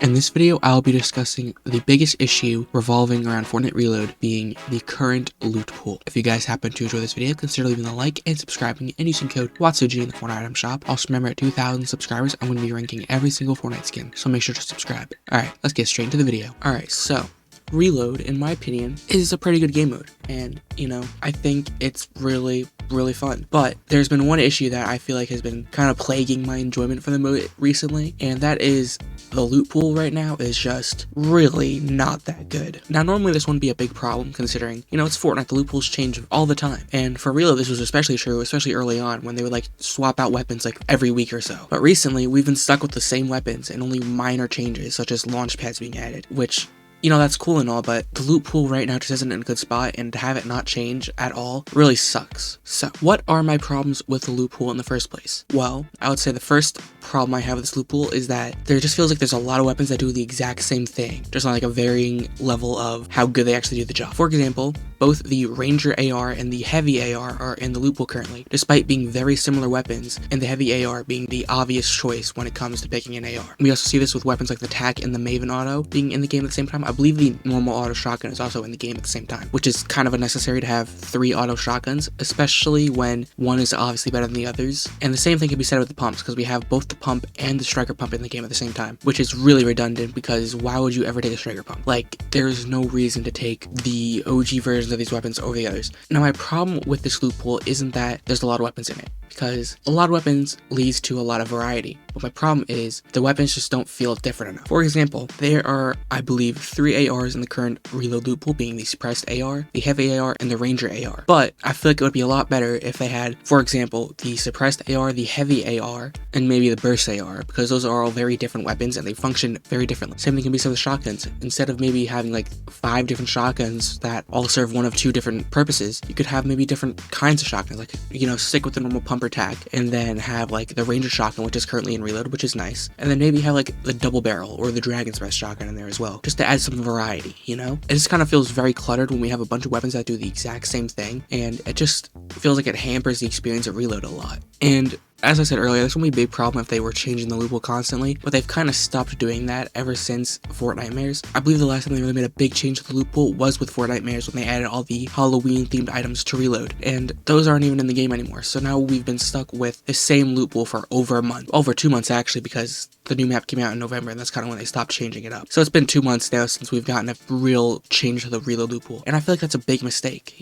In this video, I'll be discussing the biggest issue revolving around Fortnite Reload being the current loot pool. If you guys happen to enjoy this video, consider leaving a like and subscribing and using code WATSOG in the Fortnite item shop. Also remember, at 2,000 subscribers, I'm going to be ranking every single Fortnite skin, so make sure to subscribe. Alright, let's get straight into the video. Alright, so Reload, in my opinion, is a pretty good game mode, and I think it's really fun. But there's been one issue that I feel like has been kind of plaguing my enjoyment for the mode recently, and that is the loot pool right now is just really not that good. Now, normally this wouldn't be a big problem considering, it's Fortnite, the loot pools change all the time. And for Reload, this was especially true, especially early on when they would swap out weapons every week or so. But recently, we've been stuck with the same weapons and only minor changes, such as launch pads being added, which that's cool and all, but the loot pool right now just isn't in a good spot, and to have it not change at all really sucks. So, what are my problems with the loot pool in the first place? Well, I would say the first problem I have with this loot pool is that there just feels like there's a lot of weapons that do the exact same thing, just on a varying level of how good they actually do the job. For example, both the Ranger AR and the Heavy AR are in the loot pool currently, despite being very similar weapons, and the Heavy AR being the obvious choice when it comes to picking an AR. We also see this with weapons like the TAC and the Maven Auto being in the game at the same time. I believe the normal auto shotgun is also in the game at the same time, which is kind of unnecessary to have 3 auto shotguns, especially when one is obviously better than the others. And the same thing can be said with the pumps, because we have both the pump and the striker pump in the game at the same time, which is really redundant, because why would you ever take a striker pump? There's no reason to take the OG versions of these weapons over the others. Now, my problem with this loot pool isn't that there's a lot of weapons in it, because a lot of weapons leads to a lot of variety. But my problem is the weapons just don't feel different enough. For example, there are, I believe, 3 ARs in the current Reload loot pool, being the Suppressed AR, the Heavy AR, and the Ranger AR. But I feel like it would be a lot better if they had, for example, the Suppressed AR, the Heavy AR, and maybe the Burst AR, because those are all very different weapons and they function very differently. Same thing can be said with shotguns. Instead of maybe having 5 different shotguns that all serve one of 2 different purposes, you could have maybe different kinds of shotguns, stick with the normal pumper tack, and then have the Ranger shotgun, which is currently in Reload, which is nice, and then maybe have the double barrel or the Dragon's Breath shotgun in there as well, just to add some variety. It just kind of feels very cluttered when we have a bunch of weapons that do the exact same thing, and it just feels like it hampers the experience of Reload a lot. And as I said earlier, this would be a big problem if they were changing the loot pool constantly, but they've kind of stopped doing that ever since Fortnitemares. I believe the last time they really made a big change to the loot pool was with Fortnitemares, when they added all the Halloween-themed items to Reload, and those aren't even in the game anymore. So now we've been stuck with the same loot pool for over a month. Over 2 months, actually, because the new map came out in November, and that's kind of when they stopped changing it up. So it's been 2 months now since we've gotten a real change to the Reload loot pool, and I feel like that's a big mistake,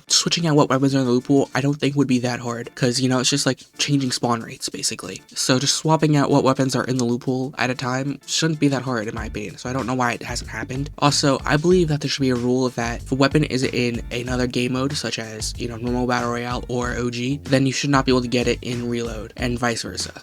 Switching out what weapons are in the loot pool, I don't think would be that hard, because, it's just changing spawn rates, basically. So just swapping out what weapons are in the loot pool at a time shouldn't be that hard, in my opinion, so I don't know why it hasn't happened. Also, I believe that there should be a rule that if a weapon is in another game mode, such as, normal Battle Royale or OG, then you should not be able to get it in Reload, and vice versa,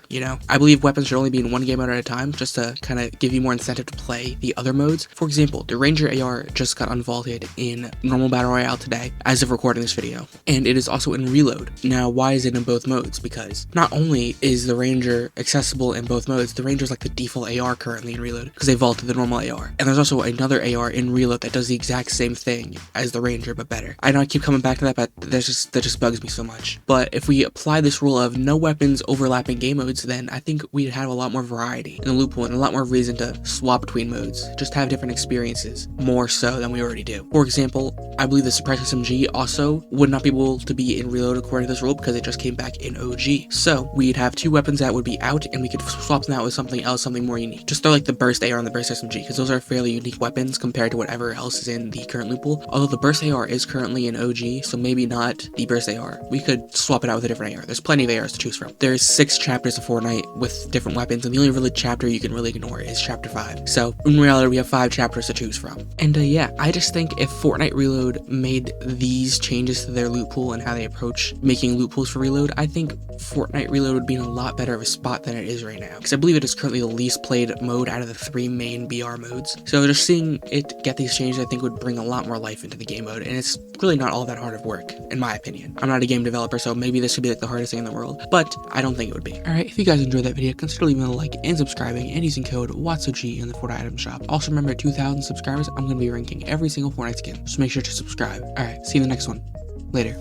I believe weapons should only be in one game mode at a time, just to kind of give you more incentive to play the other modes. For example, the Ranger AR just got unvaulted in normal Battle Royale today, as of recording this video, and it is also in Reload. Now, why is it in both modes? Because not only is the Ranger accessible in both modes, the Ranger's the default AR currently in Reload, because they vaulted the normal AR. And there's also another AR in Reload that does the exact same thing as the Ranger, but better. I know I keep coming back to that, but that just bugs me so much. But if we apply this rule of no weapons overlapping game modes, then I think we'd have a lot more variety in the loot pool and a lot more reason to swap between modes, just have different experiences, more so than we already do. For example, I believe the Suppressed SMG also would not be able to be in Reload according to this rule, because it just came back in OG. So we'd have 2 weapons that would be out, and we could swap them out with something else, something more unique. Just throw the Burst AR and the Burst SMG, because those are fairly unique weapons compared to whatever else is in the current loot pool. Although the Burst AR is currently in OG, so maybe not the Burst AR. We could swap it out with a different AR. There's plenty of ARs to choose from. There's 6 chapters of Fortnite with different weapons, and the only really chapter you can really ignore is chapter 5. So in reality, we have 5 chapters to choose from. And yeah, I just think if Fortnite Reload made these changes to their loot pool and how they approach making loot pools for Reload, I think Fortnite Reload would be in a lot better of a spot than it is right now, because I believe it is currently the least played mode out of the 3 main BR modes. So just seeing it get these changes, I think would bring a lot more life into the game mode, and it's really not all that hard of work, in my opinion. I'm not a game developer, so maybe this would be the hardest thing in the world, but I don't think it would be. Alright, if you guys enjoyed that video, consider leaving a like and subscribing and using code WATSOG in the Fortnite item shop. Also remember, at 2,000 subscribers, I'm going to be ranking every single Fortnite skin, so make sure to subscribe. Alright, see you in the next one. Later.